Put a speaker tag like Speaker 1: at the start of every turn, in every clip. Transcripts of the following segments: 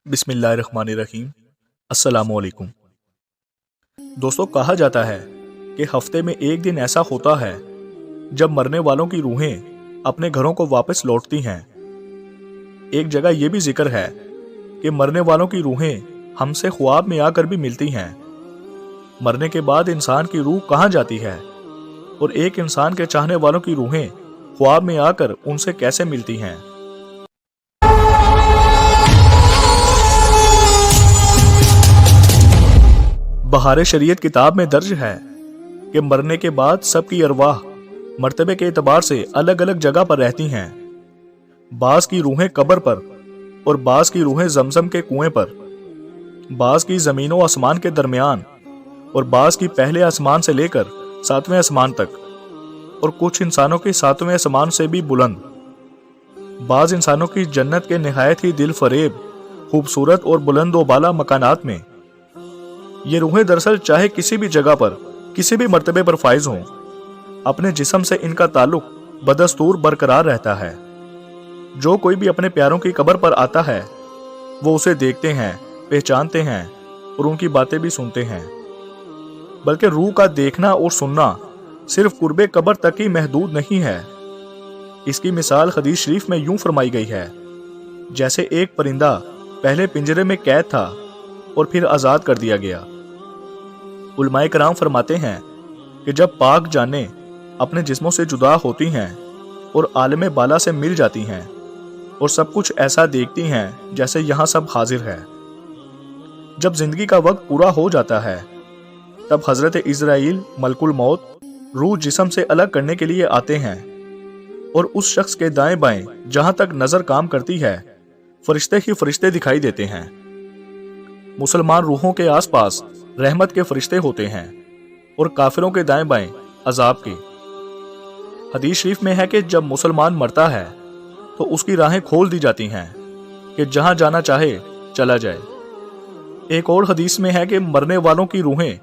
Speaker 1: बिस्मिल्लाहिर्रहमानिर्रहीम। अस्सलाम वालेकुम। दोस्तों, कहा जाता है कि हफ्ते में एक दिन ऐसा होता है जब मरने वालों की रूहें अपने घरों को वापस लौटती हैं। एक जगह यह भी जिक्र है कि मरने वालों की रूहें हमसे ख्वाब में आकर भी मिलती हैं। मरने के बाद इंसान की रूह कहाँ जाती है और एक इंसान के चाहने वालों की रूहें ख्वाब में आकर उनसे कैसे मिलती हैं? बहार शरीयत किताब में दर्ज है कि मरने के बाद सबकी अरवाह मर्तबे के एतबार से अलग अलग जगह पर रहती हैं। बाज की रूहें कब्र पर और बाज की रूहें जमजम के कुएं पर, बाज की जमीन व आसमान के दरमियान और बाज की पहले आसमान से लेकर 7वें आसमान तक, और कुछ इंसानों की 7वें आसमान से भी बुलंद। बाज इंसानों की जन्नत के निहायत ही दिल फरेब, खूबसूरत और बुलंद व बाला मकानात में। ये रूहें दरअसल चाहे किसी भी जगह पर, किसी भी मर्तबे पर फाइज हों, अपने जिस्म से इनका ताल्लुक बदस्तूर बरकरार रहता है। जो कोई भी अपने प्यारों की कब्र पर आता है वो उसे देखते हैं, पहचानते हैं और उनकी बातें भी सुनते हैं। बल्कि रूह का देखना और सुनना सिर्फ कुर्बे कब्र तक ही महदूद नहीं है। इसकी मिसाल हदीस शरीफ में यूं फरमाई गई है, जैसे एक परिंदा पहले पिंजरे में कैद था और फिर आजाद कर दिया गया। उलमाए कराम फरमाते हैं कि जब पाक जाने अपने जिस्मों से जुदा होती हैं और आलम बाला से मिल जाती हैं और सब कुछ ऐसा देखती हैं जैसे यहाँ सब हाजिर है। जब जिंदगी का वक्त पूरा हो जाता है तब हजरत इज़राइल मलकुल मौत रूह जिस्म से अलग करने के लिए आते हैं और उस शख्स के दाएं बाएं जहां तक नजर काम करती है फरिश्ते ही फरिश्ते दिखाई देते हैं। मुसलमान रूहों के आसपास रहमत के फरिश्ते होते हैं और काफिरों के दाएं बाएं अजाब के। हदीस शरीफ में है कि जब मुसलमान मरता है तो उसकी राहें खोल दी जाती हैं कि जहां जाना चाहे चला जाए। एक और हदीस में है कि मरने वालों की रूहें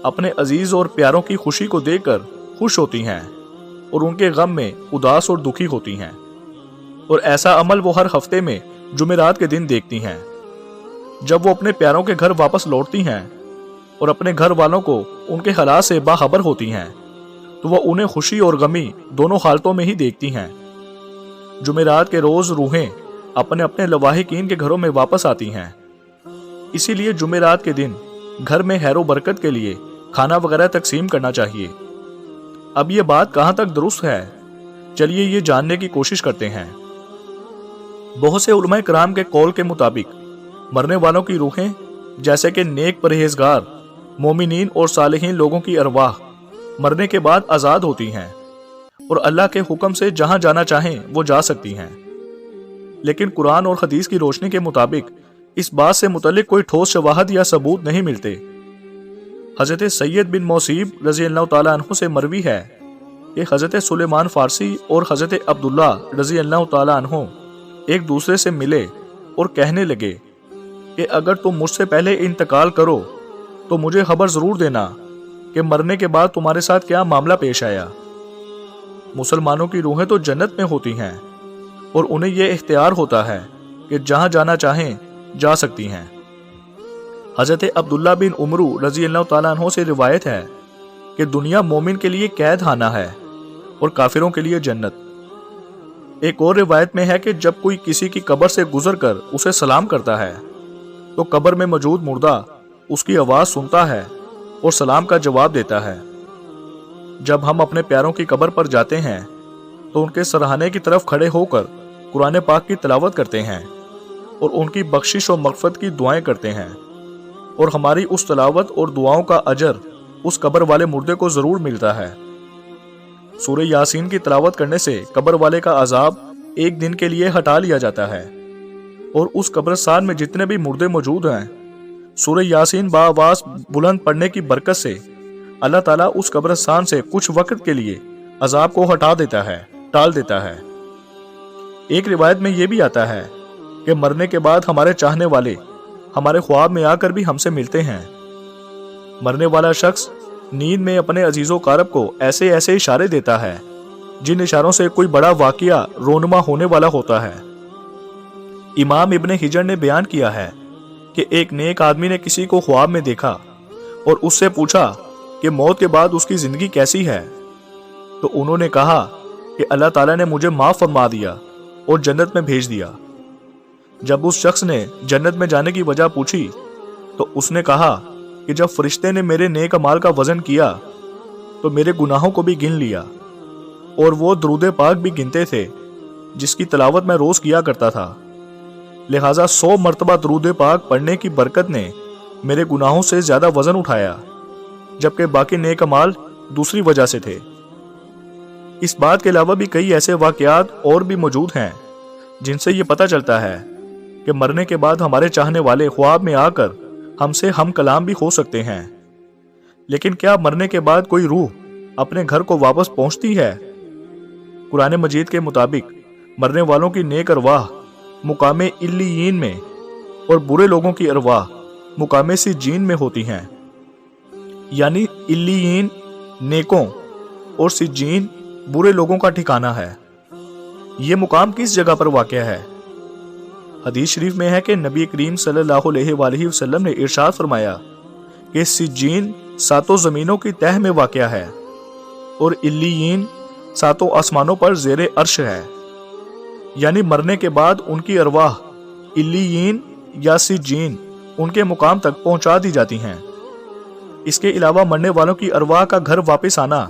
Speaker 1: अपने अजीज और प्यारों की खुशी को देखकर खुश होती हैं और उनके गम में उदास और दुखी होती हैं, और ऐसा अमल वो हर हफ्ते में जुमेरात के दिन देखती हैं। जब वो अपने प्यारों के घर वापस लौटती हैं और अपने घर वालों को उनके हालात से बाखबर होती हैं तो वह उन्हें खुशी और गमी दोनों हालतों में ही देखती हैं। जुमेरात के रोज रूहें अपने अपने लवाहिकीन के घरों में वापस आती हैं। इसीलिए जुमेरात के दिन घर में हैरो बरकत के लिए खाना वगैरह तकसीम करना चाहिए। अब ये बात कहाँ तक दुरुस्त है, चलिए ये जानने की कोशिश करते हैं। बहुत से उलमाए कराम के कौल के मुताबिक मरने वालों की रूहें जैसे कि नेक परहेजगार, मोमिनीन और सालिहीन लोगों की अरवाह मरने के बाद आज़ाद होती हैं और अल्लाह के हुक्म से जहां जाना चाहें वो जा सकती हैं। लेकिन कुरान और हदीस की रोशनी के मुताबिक इस बात से मुतल्लिक कोई ठोस शवाहद या सबूत नहीं मिलते। हजरत सैयद बिन मौसीब रजी अल्लाह तआला अन्हु से मरवी है कि हजरत सुलेमान फारसी और हजरत अब्दुल्ला रजी अल्लाह तआला अन्हु एक दूसरे से मिले और कहने लगे कि अगर तुम मुझसे पहले इंतकाल करो तो मुझे खबर जरूर देना कि मरने के बाद तुम्हारे साथ क्या मामला पेश आया। मुसलमानों की रूहें तो जन्नत में होती हैं और उन्हें यह इख्तियार होता है कि जहां जाना चाहें जा सकती हैं। हजरत अब्दुल्ला बिन उमरू रजी अल्लाह तआला अन्हु से रिवायत है कि दुनिया मोमिन के लिए कैद खाना है और काफिरों के लिए जन्नत। एक और रिवायत में है कि जब कोई किसी की कब्र से गुजर कर उसे सलाम करता है तो कब्र में मौजूद मुर्दा उसकी आवाज सुनता है और सलाम का जवाब देता है। जब हम अपने प्यारों की कब्र पर जाते हैं तो उनके सराहने की तरफ खड़े होकर कुरान पाक की तिलावत करते हैं और उनकी बख्शिश और मग़फ़िरत की दुआएं करते हैं, और हमारी उस तिलावत और दुआओं का अजर उस कब्र वाले मुर्दे को जरूर मिलता है। सूरह यासीन की तिलावत करने से कब्र वाले का अजाब एक दिन के लिए हटा लिया जाता है, और उस कब्रिस्तान में जितने भी मुर्दे मौजूद हैं सूरह यासीन बाआवाज़ बुलंद पढ़ने की बरकत से अल्लाह ताला उस कब्रिस्तान से कुछ वक्त के लिए अजाब को हटा देता है, टाल देता है। एक रिवायत में यह भी आता है कि मरने के बाद हमारे चाहने वाले हमारे ख्वाब में आकर भी हमसे मिलते हैं। मरने वाला शख्स नींद में अपने अजीजो कारब को ऐसे ऐसे इशारे देता है जिन इशारों से कोई बड़ा वाकया रोनुमा होने वाला होता है। इमाम इब्ने हिजर ने बयान किया है کہ ایک नेक आदमी ने किसी को ख्वाब में देखा और उससे पूछा कि मौत के बाद उसकी जिंदगी कैसी है, तो उन्होंने कहा कि अल्लाह ताला ने मुझे माफ फरमा दिया और जन्नत में भेज दिया। जब उस शख्स ने जन्नत में जाने की वजह पूछी तो उसने कहा कि जब फरिश्ते ने मेरे नेक अमाल का वजन किया तो मेरे गुनाहों को भी गिन लिया, और वो दरूद पाक भी गिनते थे जिसकी तलावत मैं रोज किया करता था। लिहाजा 100 मरतबा दरूद पाक पढ़ने की बरकत ने मेरे गुनाहों से ज्यादा वजन उठाया, जबकि बाकी नेक अमाल दूसरी वजह से थे। इस बात के अलावा भी कई ऐसे वाकयात और भी मौजूद हैं जिनसे ये पता चलता है कि मरने के बाद हमारे चाहने वाले ख्वाब में आकर हमसे हम कलाम भी हो सकते हैं। लेकिन क्या मरने के बाद कोई रूह अपने घर को वापस पहुंचती है? कुरान मजीद के मुताबिक मरने वालों की नेक अरवाह मुकामे इल्लीयीन में और बुरे लोगों की अरवाह मुकामे सिज्जीन में होती हैं। यानी इल्लीयीन नेकों और सिज्जीन बुरे लोगों का ठिकाना है। ये मुकाम किस जगह पर वाक़या है? हदीस शरीफ में है कि नबी करीम सल्लल्लाहु अलैहि वसल्लम ने इरशाद फरमाया कि सिज्जीन 7 ज़मीनों की तह में वाक़या है और इल्लीयीन 7 आसमानों पर ज़ेरे अर्श है। यानी मरने के बाद उनकी अरवाह इल्लीयीन या सिज्जीन उनके मुकाम तक पहुंचा दी जाती हैं। इसके अलावा मरने वालों की अरवाह का घर वापस आना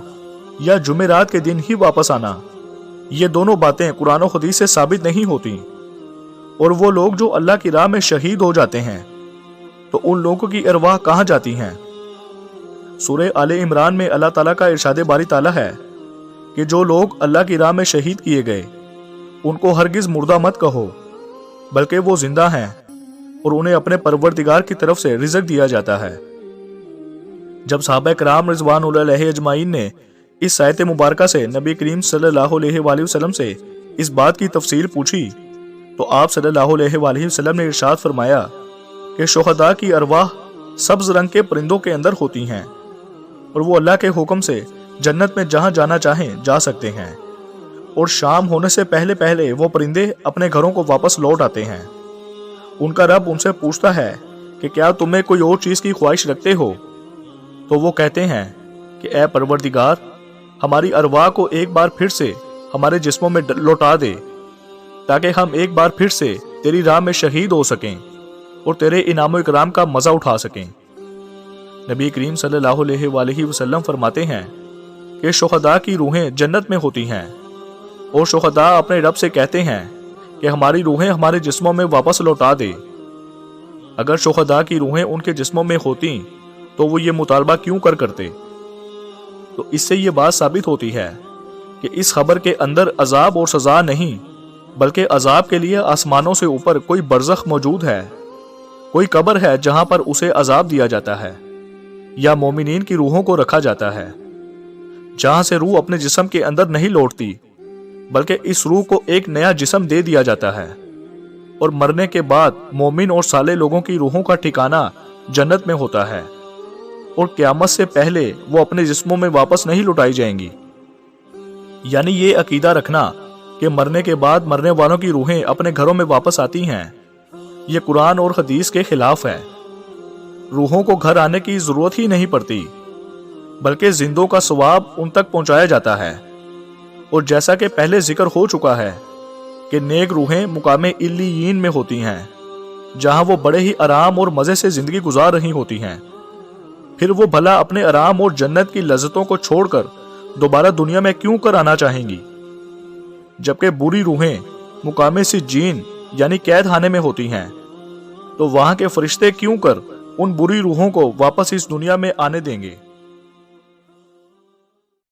Speaker 1: या जुमेरात के दिन ही वापस आना, ये दोनों बातें कुरान और हदीस से साबित नहीं होती। और वो लोग जो अल्लाह की राह में शहीद हो जाते हैं तो उन लोगों की अरवाह कहाँ जाती हैं? सूरह आले इमरान में अल्लाह ताला का इरशाद बारी ताला है कि जो लोग अल्लाह की राह में शहीद किए गए उनको हरगिज मुर्दा मत कहो, बल्कि वो जिंदा हैं और उन्हें अपने परवरदिगार की तरफ से रिज़्क दिया जाता है। जब सहाबा किराम रिज़वानुल्लाह अलैहि अजमाइन ने इस आयत मुबारका से नबी करीम सल्लल्लाहु अलैहि वसल्लम से इस बात की तफसील पूछी तो आप सल्लल्लाहु अलैहि वसल्लम ने इरशाद फरमाया कि शुहदा की अरवाह सब्ज रंग के परिंदों के अंदर होती हैं और वो अल्लाह के हुक्म से जन्नत में जहां जाना चाहें जा सकते हैं, और शाम होने से पहले पहले वो परिंदे अपने घरों को वापस लौट आते हैं। उनका रब उनसे पूछता है कि क्या तुम्हें कोई और चीज की ख्वाहिश रखते हो? तो वो कहते हैं कि ए परवरदिगार, हमारी अरवाह को एक बार फिर से हमारे जिस्मों में लौटा दे ताकि हम एक बार फिर से तेरी राह में शहीद हो सकें और तेरे इनाम इकराम का मजा उठा सकें। नबी करीम सल्लल्लाहु अलैहि वसल्लम फरमाते हैं कि शुहदा की रूहें जन्नत में होती हैं और शुहदा अपने रब से कहते हैं कि हमारी रूहें हमारे जिस्मों में वापस लौटा दे। अगर शुहदा की रूहें उनके जिस्मों में होती तो वो ये मुतालबा क्यों करते? तो इससे ये बात साबित होती है कि इस खबर के अंदर अजाब और सजा नहीं, बल्कि अजाब के लिए आसमानों से ऊपर कोई बरज़ख मौजूद है, कोई कब्र है जहां पर उसे अजाब दिया जाता है, या मोमिनीन की रूहों को रखा जाता है, जहां से रूह अपने जिस्म के अंदर नहीं लौटती, बल्कि इस रूह को एक नया जिस्म दे दिया जाता है। और मरने के बाद मोमिन और साले लोगों की रूहों का ठिकाना जन्नत में होता है और क़यामत से पहले वो अपने जिस्मों में वापस नहीं लौटाई जाएंगी। यानी ये अकीदा रखना कि मरने के बाद मरने वालों की रूहें अपने घरों में वापस आती हैं, ये कुरान और हदीस के खिलाफ है। रूहों को घर आने की जरूरत ही नहीं पड़ती, बल्कि जिंदों का सवाब उन तक पहुंचाया जाता है। और जैसा कि पहले जिक्र हो चुका है कि नेक रूहें मुकामे इल्लीयीन में होती हैं, जहां वो बड़े ही आराम और मजे से जिंदगी गुजार रही होती हैं। फिर वो भला अपने आराम और जन्नत की लज्जतों को छोड़कर दोबारा दुनिया में क्यों कर आना चाहेंगी? जबकि बुरी रूहें मुकामे सिज्जीन यानी कैद खाने में होती हैं, तो वहां के फरिश्ते क्यों कर उन बुरी रूहों को वापस इस दुनिया में आने देंगे?